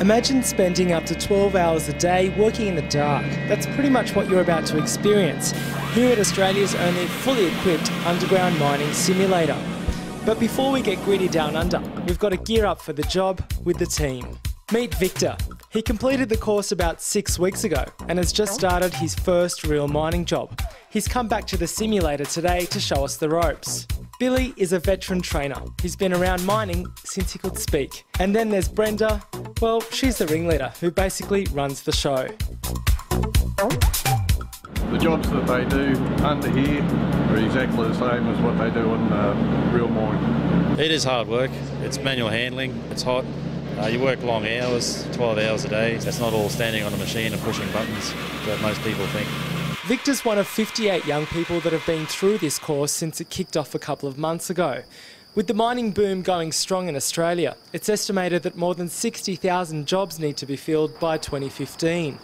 Imagine spending up to 12 hours a day working in the dark. That's pretty much what you're about to experience here at Australia's only fully equipped underground mining simulator. But before we get gritty down under, we've got to gear up for the job with the team. Meet Victor. He completed the course about 6 weeks ago and has just started his first real mining job. He's come back to the simulator today to show us the ropes. Billy is a veteran trainer. He's been around mining since he could speak. And then there's Brenda. Well, she's the ringleader who basically runs the show. The jobs that they do under here are exactly the same as what they do in the real mine. It is hard work. It's manual handling. It's hot. You work long hours, 12 hours a day. That's not all standing on a machine and pushing buttons that most people think. Victor's one of 58 young people that have been through this course since it kicked off a couple of months ago. With the mining boom going strong in Australia, it's estimated that more than 60,000 jobs need to be filled by 2015.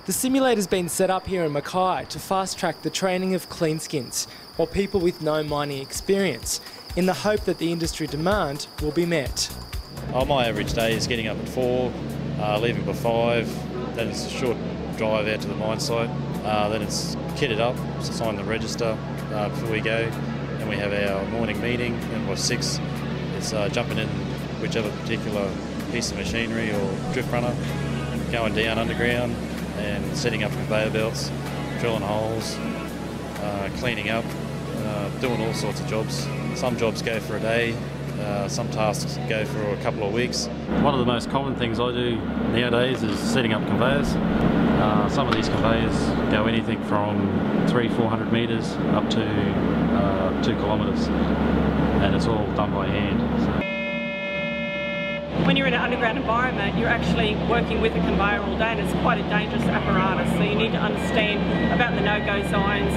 The simulator's been set up here in Mackay to fast-track the training of cleanskins, or people with no mining experience, in the hope that the industry demand will be met. My average day is getting up at 4, leaving by 5, then it's a short drive out to the mine site, then it's kitted up, sign the register before we go, and we have our morning meeting, and by 6 it's jumping in whichever particular piece of machinery or drift runner, going down underground and setting up conveyor belts, drilling holes, cleaning up, doing all sorts of jobs. Some jobs go for a day, some tasks go for a couple of weeks. One of the most common things I do nowadays is setting up conveyors. Some of these conveyors go anything from 300-400 metres up to 2 kilometres, and it's all done by hand. When you're in an underground environment, you're actually working with a conveyor all day, and it's quite a dangerous apparatus, so you need to understand about the no-go zones,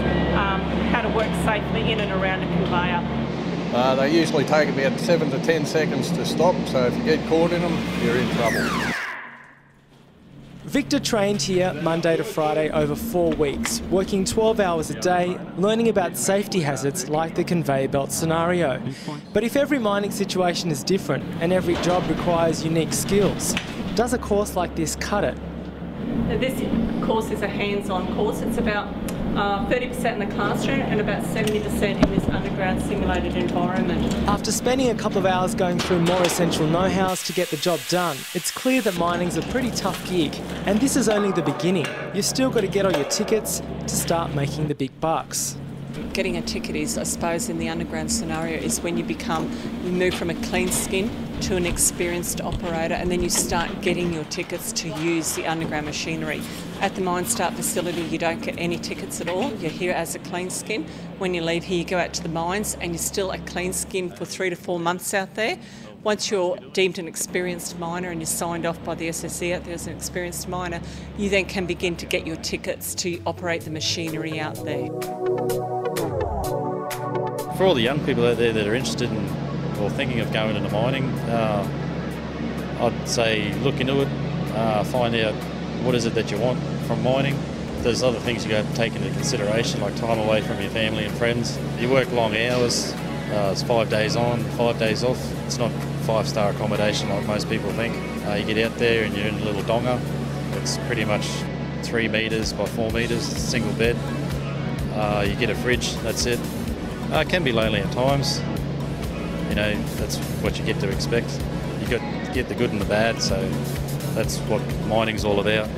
how to work safely in and around a conveyor. They usually take about 7 to 10 seconds to stop, so if you get caught in them, you're in trouble. Victor trained here Monday to Friday over 4 weeks, working 12 hours a day, learning about safety hazards like the conveyor belt scenario. But if every mining situation is different and every job requires unique skills, does a course like this cut it? This course is a hands-on course. It's about 30% in the classroom and about 70% in this underground simulated environment. After spending a couple of hours going through more essential know-hows to get the job done, it's clear that mining's a pretty tough gig. And this is only the beginning. You've still got to get all your tickets to start making the big bucks. Getting a ticket is, I suppose, in the underground scenario, is when you move from a clean skin to an experienced operator, and then you start getting your tickets to use the underground machinery. At the Mine Start facility, you don't get any tickets at all. You're here as a clean skin. When you leave here, you go out to the mines and you're still a clean skin for 3 to 4 months out there. Once you're deemed an experienced miner and you're signed off by the SSE out there as an experienced miner, you then can begin to get your tickets to operate the machinery out there. For all the young people out there that are interested in or thinking of going into mining, I'd say look into it, find out what is it that you want from mining. There's other things you have to take into consideration, like time away from your family and friends. You work long hours, it's 5 days on, 5 days off. It's not 5-star accommodation like most people think. You get out there and you're in a little donga. It's pretty much 3 metres by 4 metres, single bed. You get a fridge, that's it. It can be lonely at times. You know, that's what you get to expect. You get the good and the bad, so that's what mining's all about.